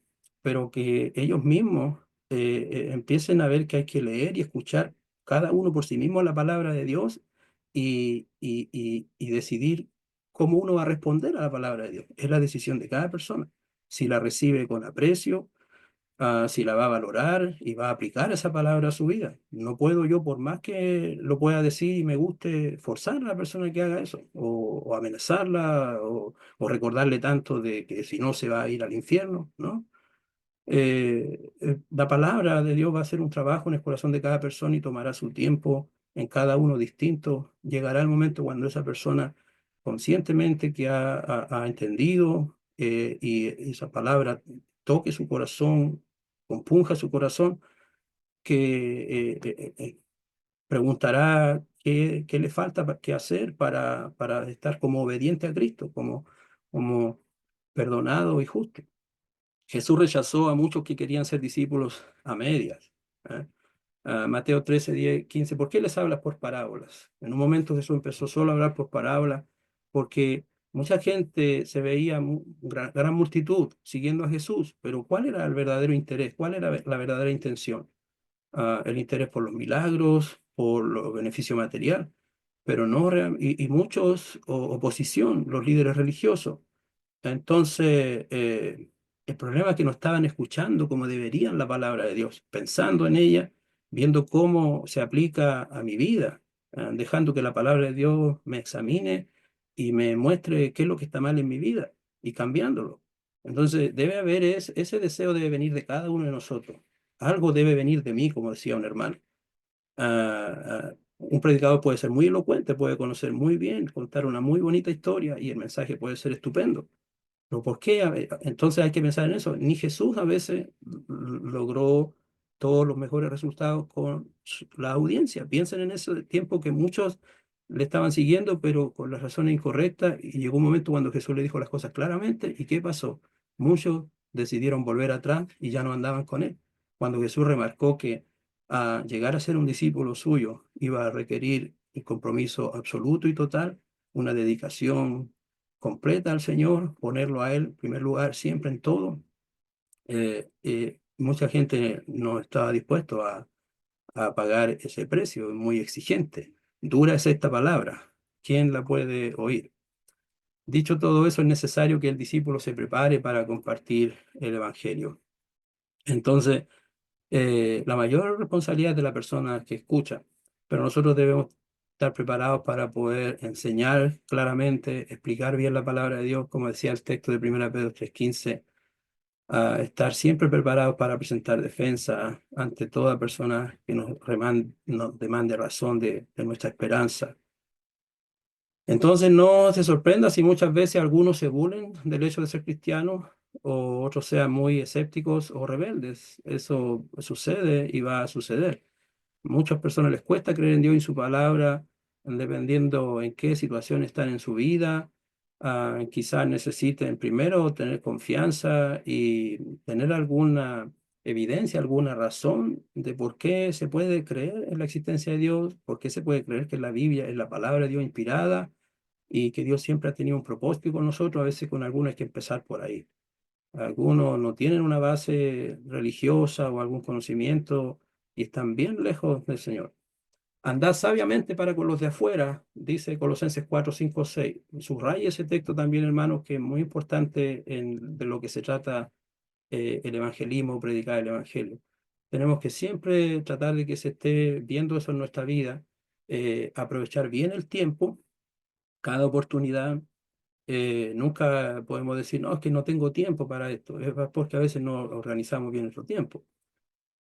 pero que ellos mismos empiecen a ver que hay que leer y escuchar cada uno por sí mismo la palabra de Dios y decidir cómo uno va a responder a la palabra de Dios. Es la decisión de cada persona. Si la recibe con aprecio, si la va a valorar y va a aplicar esa palabra a su vida. No puedo yo, por más que lo pueda decir y me guste, forzar a la persona que haga eso, o amenazarla, o recordarle tanto de que si no se va a ir al infierno, ¿no? La palabra de Dios va a hacer un trabajo en el corazón de cada persona y tomará su tiempo en cada uno distinto. Llegará el momento cuando esa persona conscientemente que ha entendido y esa palabra toque su corazón, compunja su corazón, que preguntará qué le falta qué hacer para estar como obediente a Cristo, como perdonado y justo. Jesús rechazó a muchos que querían ser discípulos a medias. ¿Eh? Mateo 13, 10, 15. ¿Por qué les hablas por parábolas? En un momento Jesús empezó solo a hablar por parábolas porque mucha gente se veía, gran multitud siguiendo a Jesús, pero ¿cuál era el verdadero interés? ¿Cuál era la verdadera intención? El interés por los milagros, por los beneficios materiales, pero no y muchos oposición, los líderes religiosos. Entonces, el problema es que no estaban escuchando como deberían la palabra de Dios, pensando en ella, viendo cómo se aplica a mi vida, dejando que la palabra de Dios me examine y me muestre qué es lo que está mal en mi vida y cambiándolo. Entonces, debe haber ese deseo debe venir de cada uno de nosotros. Algo debe venir de mí, como decía un hermano. Un predicador puede ser muy elocuente, puede conocer muy bien, contar una muy bonita historia y el mensaje puede ser estupendo. ¿Pero por qué? Entonces hay que pensar en eso. Ni Jesús a veces logró todos los mejores resultados con la audiencia. Piensen en ese tiempo que muchos le estaban siguiendo, pero con las razones incorrectas. Y llegó un momento cuando Jesús le dijo las cosas claramente. ¿Y qué pasó? Muchos decidieron volver atrás y ya no andaban con él. Cuando Jesús remarcó que a llegar a ser un discípulo suyo iba a requerir un compromiso absoluto y total, una dedicación completa al Señor, ponerlo a Él en primer lugar siempre en todo. Mucha gente no está dispuesto a pagar ese precio, es muy exigente. Dura es esta palabra. ¿Quién la puede oír? Dicho todo eso, es necesario que el discípulo se prepare para compartir el Evangelio. Entonces, la mayor responsabilidad es de la persona que escucha, pero nosotros debemos estar preparados para poder enseñar claramente, explicar bien la palabra de Dios, como decía el texto de 1 Pedro 3:15, a estar siempre preparados para presentar defensa ante toda persona que nos demande razón de nuestra esperanza. Entonces no se sorprenda si muchas veces algunos se burlen del hecho de ser cristianos o otros sean muy escépticos o rebeldes. Eso sucede y va a suceder. Muchas personas les cuesta creer en Dios y su palabra, dependiendo en qué situación están en su vida. Quizás necesiten primero tener confianza y tener alguna evidencia, alguna razón de por qué se puede creer en la existencia de Dios, por qué se puede creer que la Biblia es la palabra de Dios inspirada y que Dios siempre ha tenido un propósito con nosotros. A veces con algunos hay que empezar por ahí. Algunos no tienen una base religiosa o algún conocimiento y están bien lejos del Señor. Andad sabiamente para con los de afuera, dice Colosenses 4, 5, 6. Subraya ese texto también, hermanos, que es muy importante de lo que se trata el evangelismo, predicar el evangelio. Tenemos que siempre tratar de que se esté viendo eso en nuestra vida, aprovechar bien el tiempo, cada oportunidad. Nunca podemos decir, no, es que no tengo tiempo para esto, es porque a veces no organizamos bien nuestro tiempo.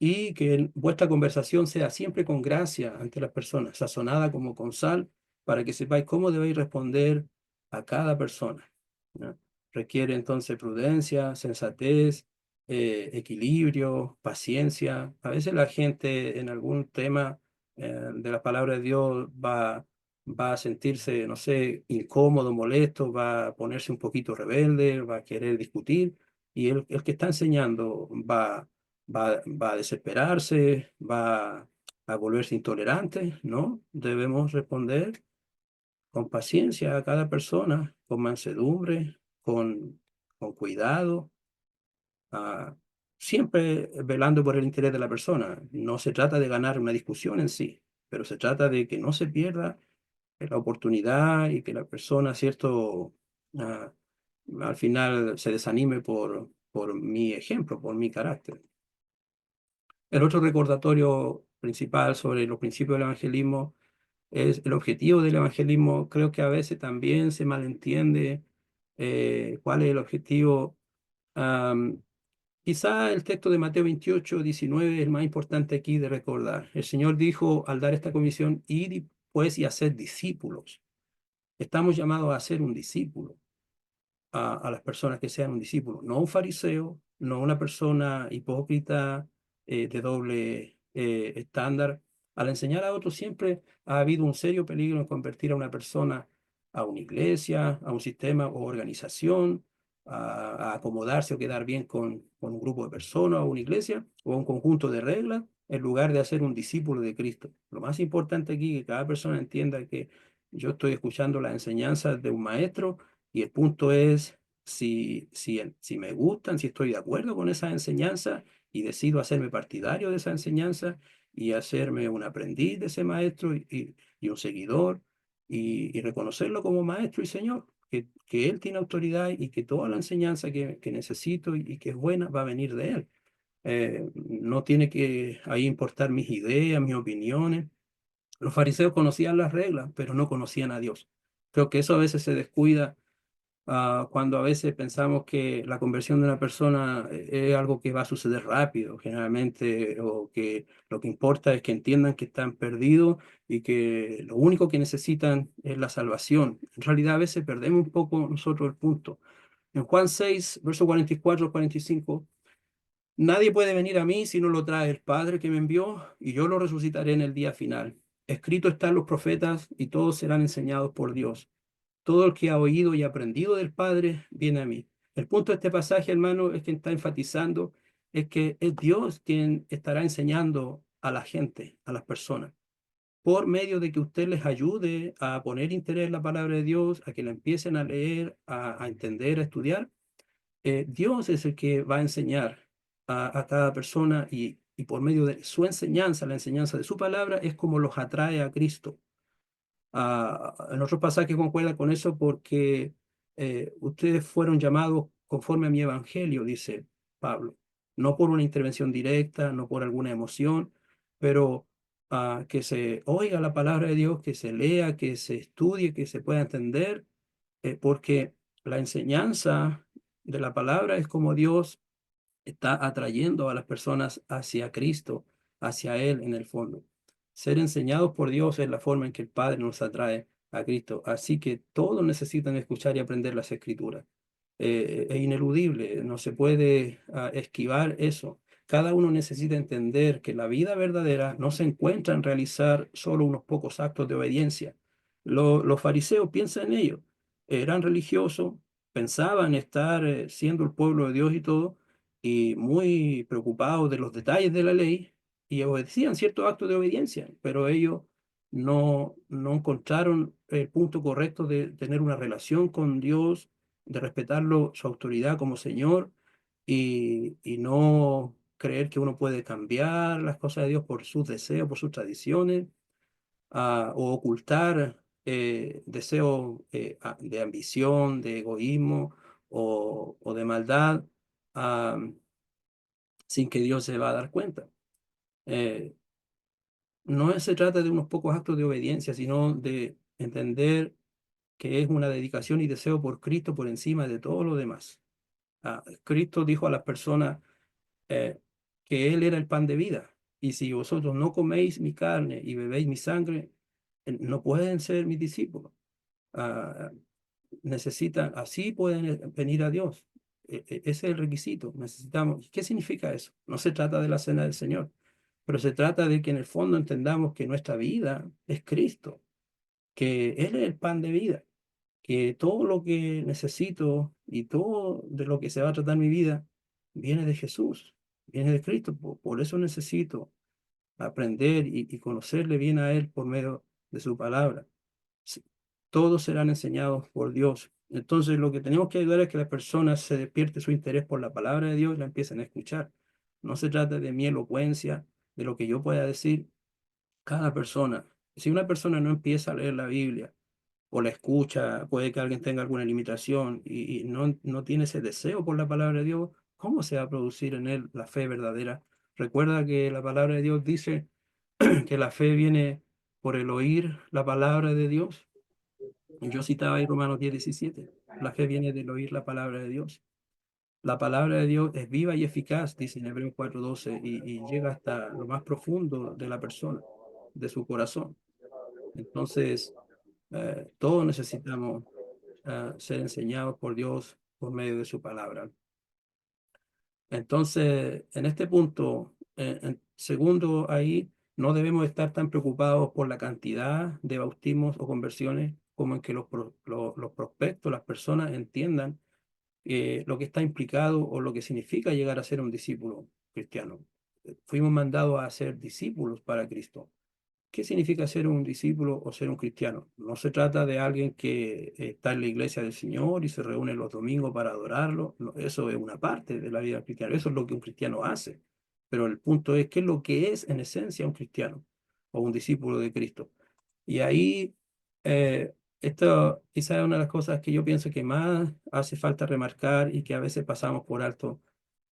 Y que vuestra conversación sea siempre con gracia ante las personas, sazonada como con sal, para que sepáis cómo debéis responder a cada persona, ¿no? Requiere entonces prudencia, sensatez, equilibrio, paciencia. A veces la gente en algún tema de la palabra de Dios va a sentirse, no sé, incómodo, molesto, va a ponerse un poquito rebelde, va a querer discutir, y el que está enseñando va a desesperarse, va a volverse intolerante, ¿no? Debemos responder con paciencia a cada persona, con mansedumbre, con cuidado, ah, siempre velando por el interés de la persona. No se trata de ganar una discusión en sí, pero se trata de que no se pierda la oportunidad y que la persona, ¿cierto? Ah, Al final se desanime por mi ejemplo, por mi carácter. El otro recordatorio principal sobre los principios del evangelismo es el objetivo del evangelismo. Creo que a veces también se malentiende cuál es el objetivo. Am, Quizá el texto de Mateo 28, 19 es el más importante aquí de recordar. El Señor dijo al dar esta comisión, id pues y hacer discípulos. Estamos llamados a ser un discípulo a las personas que sean un discípulo, no un fariseo, no una persona hipócrita de doble estándar. Al enseñar a otros siempre ha habido un serio peligro en convertir a una persona a una iglesia, a un sistema o organización, a acomodarse o quedar bien con un grupo de personas o una iglesia o un conjunto de reglas, en lugar de hacer un discípulo de Cristo. Lo más importante aquí es que cada persona entienda que yo estoy escuchando las enseñanzas de un maestro y el punto es si me gustan, si estoy de acuerdo con esa enseñanza y decido hacerme partidario de esa enseñanza y hacerme un aprendiz de ese maestro y un seguidor y reconocerlo como maestro y señor, que él tiene autoridad y que toda la enseñanza que necesito y que es buena va a venir de él. No tiene que ahí importar mis ideas, mis opiniones. Los fariseos conocían las reglas, pero no conocían a Dios. Creo que eso a veces se descuida cuando a veces pensamos que la conversión de una persona es algo que va a suceder rápido, generalmente, o que lo que importa es que entiendan que están perdidos y que lo único que necesitan es la salvación. En realidad a veces perdemos un poco nosotros el punto. En Juan 6, verso 44 al 45, nadie puede venir a mí si no lo trae el Padre que me envió, y yo lo resucitaré en el día final. Escrito están los profetas y todos serán enseñados por Dios. Todo el que ha oído y aprendido del Padre viene a mí. El punto de este pasaje, hermano, es que está enfatizando es que es Dios quien estará enseñando a la gente, a las personas, por medio de que usted les ayude a poner interés en la palabra de Dios, a que la empiecen a leer, a entender, a estudiar. Dios es el que va a enseñar a cada persona y por medio de su enseñanza, la enseñanza de su palabra, es como los atrae a Cristo. En otros pasajes concuerda con eso porque ustedes fueron llamados conforme a mi evangelio, dice Pablo, no por una intervención directa, no por alguna emoción, pero que se oiga la palabra de Dios, que se lea, que se estudie, que se pueda entender, porque la enseñanza de la palabra es como Dios está atrayendo a las personas hacia Cristo, hacia Él en el fondo. Ser enseñados por Dios es la forma en que el Padre nos atrae a Cristo. Así que todos necesitan escuchar y aprender las Escrituras. Es ineludible, no se puede esquivar eso. Cada uno necesita entender que la vida verdadera no se encuentra en realizar solo unos pocos actos de obediencia. Los fariseos piensan en ello. Eran religiosos, pensaban estar siendo el pueblo de Dios y todo, y muy preocupados de los detalles de la ley, y obedecían ciertos actos de obediencia, pero ellos no encontraron el punto correcto de tener una relación con Dios, de respetarlo, su autoridad como Señor, y no creer que uno puede cambiar las cosas de Dios por sus deseos, por sus tradiciones, o ocultar deseos de ambición, de egoísmo o de maldad, ah, sin que Dios se va a dar cuenta. Eh, no se trata de unos pocos actos de obediencia, sino de entender que es una dedicación y deseo por Cristo por encima de todo lo demás. Cristo dijo a las personas que Él era el pan de vida. Y si vosotros no coméis mi carne y bebéis mi sangre, no pueden ser mis discípulos. Ah, necesitan, así pueden venir a Dios. Ese es el requisito. Necesitamos. ¿Qué significa eso? No se trata de la cena del Señor, pero se trata de que en el fondo entendamos que nuestra vida es Cristo, que Él es el pan de vida, que todo lo que necesito y todo de lo que se va a tratar mi vida viene de Jesús, viene de Cristo. Por eso necesito aprender y conocerle bien a Él por medio de su palabra. Sí, todos serán enseñados por Dios. Entonces, lo que tenemos que ayudar es que las personas se despierte su interés por la palabra de Dios y la empiecen a escuchar. No se trata de mi elocuencia, de lo que yo pueda decir. Cada persona, si una persona no empieza a leer la Biblia o la escucha, puede que alguien tenga alguna limitación y no tiene ese deseo por la palabra de Dios, ¿cómo se va a producir en él la fe verdadera? Recuerda que la palabra de Dios dice que la fe viene por el oír la palabra de Dios. Yo citaba ahí Romanos 10:17. La fe viene del oír la palabra de Dios. La palabra de Dios es viva y eficaz, dice en Hebreos 4:12, y llega hasta lo más profundo de la persona, de su corazón. Entonces, todos necesitamos ser enseñados por Dios por medio de su palabra. Entonces, en este punto, segundo, ahí no debemos estar tan preocupados por la cantidad de bautismos o conversiones como en que los prospectos, las personas entiendan lo que está implicado o lo que significa llegar a ser un discípulo cristiano. Fuimos mandados a ser discípulos para Cristo. ¿Qué significa ser un discípulo o ser un cristiano? No se trata de alguien que está en la iglesia del Señor y se reúne los domingos para adorarlo. No, eso es una parte de la vida cristiana. Eso es lo que un cristiano hace. Pero el punto es, ¿qué es lo que es en esencia un cristiano o un discípulo de Cristo? Y ahí, esto quizás es una de las cosas que yo pienso que más hace falta remarcar y que a veces pasamos por alto.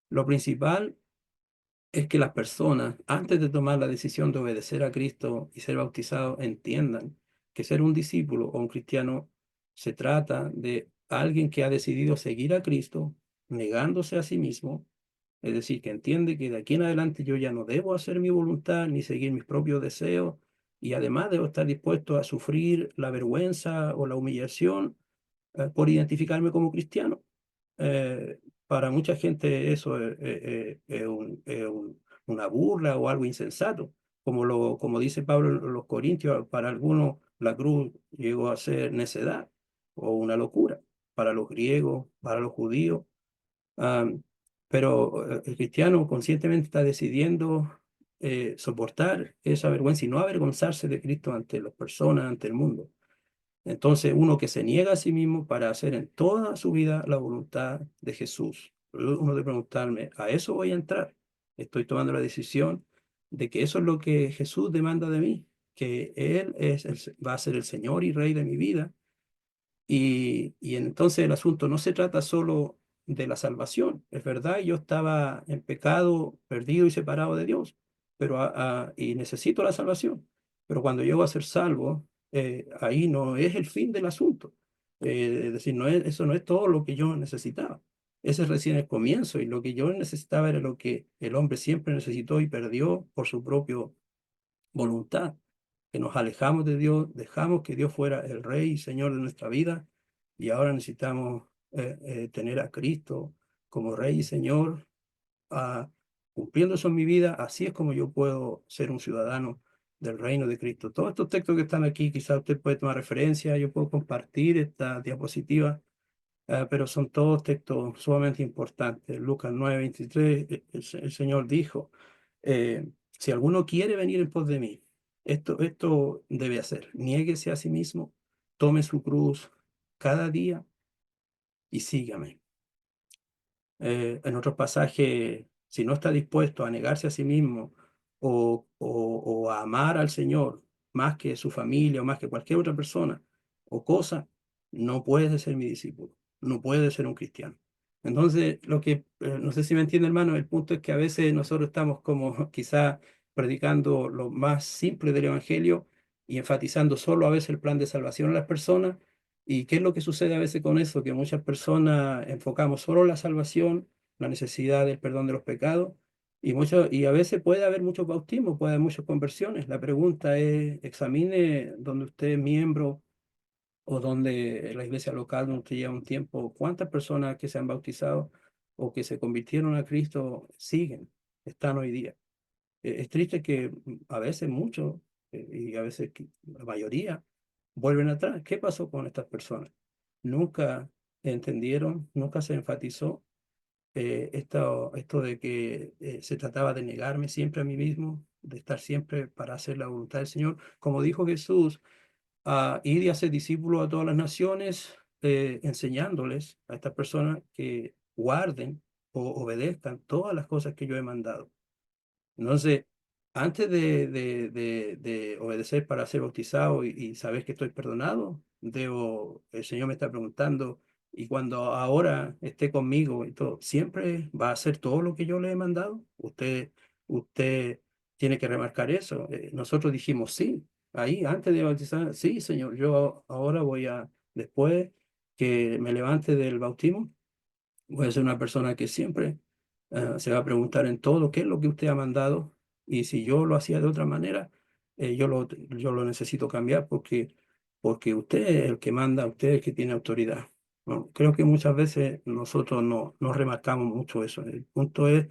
Lo principal es que las personas, antes de tomar la decisión de obedecer a Cristo y ser bautizados, entiendan que ser un discípulo o un cristiano se trata de alguien que ha decidido seguir a Cristo, negándose a sí mismo, es decir, que entiende que de aquí en adelante yo ya no debo hacer mi voluntad ni seguir mis propios deseos, y además debo estar dispuesto a sufrir la vergüenza o la humillación por identificarme como cristiano. Eh, para mucha gente eso es una burla o algo insensato. Como dice Pablo en los Corintios, para algunos la cruz llegó a ser necedad o una locura. Para los griegos, para los judíos. Am, pero el cristiano conscientemente está decidiendo soportar esa vergüenza y no avergonzarse de Cristo ante las personas, ante el mundo. Entonces, uno que se niega a sí mismo para hacer en toda su vida la voluntad de Jesús. Uno de preguntarme, ¿a eso voy a entrar? Estoy tomando la decisión de que eso es lo que Jesús demanda de mí, que Él va a ser el Señor y Rey de mi vida. Y entonces el asunto no se trata solo de la salvación. Es verdad, yo estaba en pecado, perdido y separado de Dios, pero y necesito la salvación. Pero cuando llego a ser salvo, ahí no es el fin del asunto. Es decir, eso no es todo lo que yo necesitaba. Ese es recién el comienzo y lo que yo necesitaba era lo que el hombre siempre necesitó y perdió por su propia voluntad, que nos alejamos de Dios, dejamos que Dios fuera el Rey y Señor de nuestra vida y ahora necesitamos tener a Cristo como Rey y Señor, cumpliendo eso en mi vida. Así es como yo puedo ser un ciudadano del reino de Cristo. Todos estos textos que están aquí, quizás usted puede tomar referencia, yo puedo compartir esta diapositiva, pero son todos textos sumamente importantes. Lucas 9:23, el Señor dijo, si alguno quiere venir en pos de mí, esto debe hacer, niéguese a sí mismo, tome su cruz cada día y sígame. En otros pasajes, si no está dispuesto a negarse a sí mismo o a amar al Señor más que su familia o más que cualquier otra persona o cosa, no puede ser mi discípulo, no puede ser un cristiano. Entonces, no sé si me entiende, hermano, el punto es que a veces nosotros estamos como quizá predicando lo más simple del Evangelio y enfatizando solo a veces el plan de salvación a las personas. ¿Y qué es lo que sucede a veces con eso? Que muchas personas enfocamos solo la salvación, la necesidad del perdón de los pecados, y a veces puede haber muchos bautismos, puede haber muchas conversiones. La pregunta es, examine donde usted es miembro o donde la iglesia local donde usted lleva un tiempo, cuántas personas que se han bautizado o que se convirtieron a Cristo siguen, están hoy día. Es triste que a veces muchos, y a veces la mayoría, vuelven atrás. ¿Qué pasó con estas personas? Nunca entendieron, nunca se enfatizó esto de que se trataba de negarme siempre a mí mismo, de estar siempre para hacer la voluntad del Señor. Como dijo Jesús, ir y hacer discípulos a todas las naciones, enseñándoles a estas personas que guarden o obedezcan todas las cosas que yo he mandado. Entonces, antes de obedecer para ser bautizado y saber que estoy perdonado, el Señor me está preguntando, y cuando ahora esté conmigo y todo, ¿siempre va a hacer todo lo que yo le he mandado? Usted tiene que remarcar eso. Nosotros dijimos sí, ahí antes de bautizar, sí, Señor, yo ahora después que me levante del bautismo, voy a ser una persona que siempre se va a preguntar en todo qué es lo que usted ha mandado y si yo lo hacía de otra manera, yo lo necesito cambiar porque usted es el que manda, usted es el que tiene autoridad. Bueno, creo que muchas veces nosotros no remarcamos mucho eso. El punto es,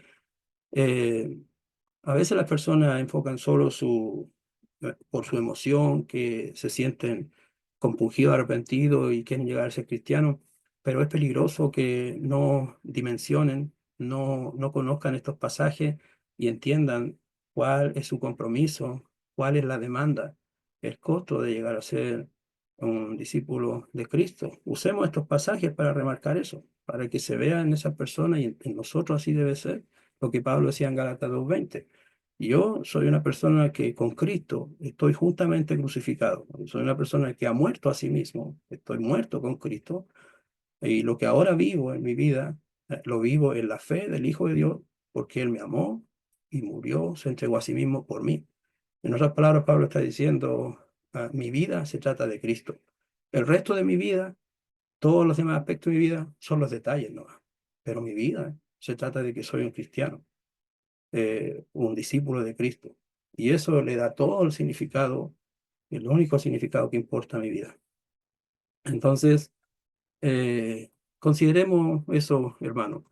eh, a veces las personas enfocan solo por su emoción, que se sienten compungidos, arrepentidos y quieren llegar a ser cristianos, pero es peligroso que no dimensionen, no conozcan estos pasajes y entiendan cuál es su compromiso, cuál es la demanda, el costo de llegar a ser un discípulo de Cristo. Usemos estos pasajes para remarcar eso, para que se vea en esas personas y en nosotros así debe ser lo que Pablo decía en Gálatas 2:20. Yo soy una persona que con Cristo estoy juntamente crucificado. Soy una persona que ha muerto a sí mismo. Estoy muerto con Cristo. Y lo que ahora vivo en mi vida, lo vivo en la fe del Hijo de Dios, porque Él me amó y murió, se entregó a sí mismo por mí. En otras palabras, Pablo está diciendo, mi vida se trata de Cristo. El resto de mi vida, todos los demás aspectos de mi vida son los detalles, ¿no? Pero mi vida se trata de que soy un cristiano, un discípulo de Cristo. Y eso le da todo el significado, el único significado que importa a mi vida. Entonces, consideremos eso, hermano.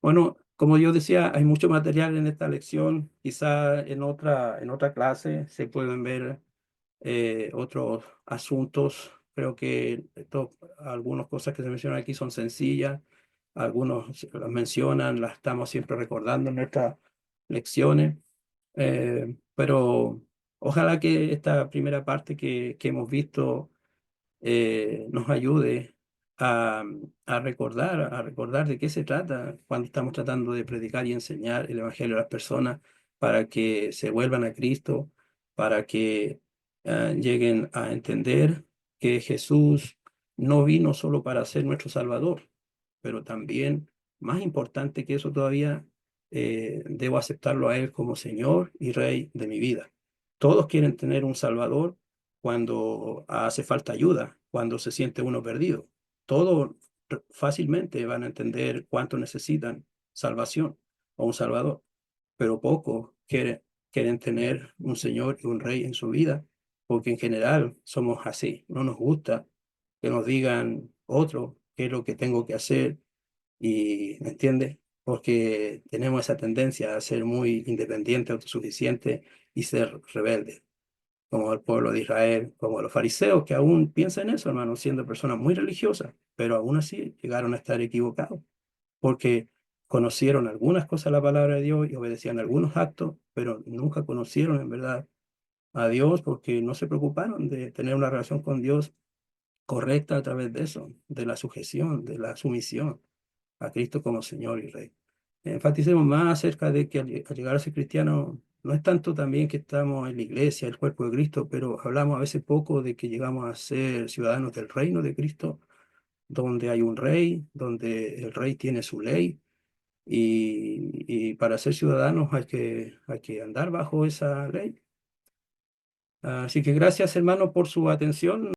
Bueno, como yo decía, hay mucho material en esta lección. Quizá en otra clase se pueden ver otros asuntos. Creo que algunas cosas que se mencionan aquí son sencillas. Algunos las mencionan, las estamos siempre recordando en nuestras lecciones. Pero ojalá que esta primera parte que hemos visto nos ayude a, a recordar de qué se trata cuando estamos tratando de predicar y enseñar el Evangelio a las personas para que se vuelvan a Cristo, para que lleguen a entender que Jesús no vino solo para ser nuestro Salvador, pero también, más importante que eso todavía, debo aceptarlo a Él como Señor y Rey de mi vida. Todos quieren tener un Salvador cuando hace falta ayuda, cuando se siente uno perdido. Todos fácilmente van a entender cuánto necesitan salvación o un Salvador, pero pocos quieren tener un Señor y un Rey en su vida, porque en general somos así. No nos gusta que nos digan otro qué es lo que tengo que hacer y, ¿me entiendes? Porque tenemos esa tendencia a ser muy independientes, autosuficientes y ser rebeldes, como el pueblo de Israel, como los fariseos, que aún piensan eso, hermano, siendo personas muy religiosas, pero aún así llegaron a estar equivocados, porque conocieron algunas cosas de la palabra de Dios y obedecían algunos actos, pero nunca conocieron en verdad a Dios porque no se preocuparon de tener una relación con Dios correcta a través de eso, de la sujeción, de la sumisión a Cristo como Señor y Rey. Enfaticemos más acerca de que al llegar a ser cristiano no es tanto también que estamos en la iglesia, el cuerpo de Cristo, pero hablamos a veces poco de que llegamos a ser ciudadanos del reino de Cristo, donde hay un rey, donde el rey tiene su ley, y para ser ciudadanos hay que andar bajo esa ley. Así que gracias, hermano, por su atención.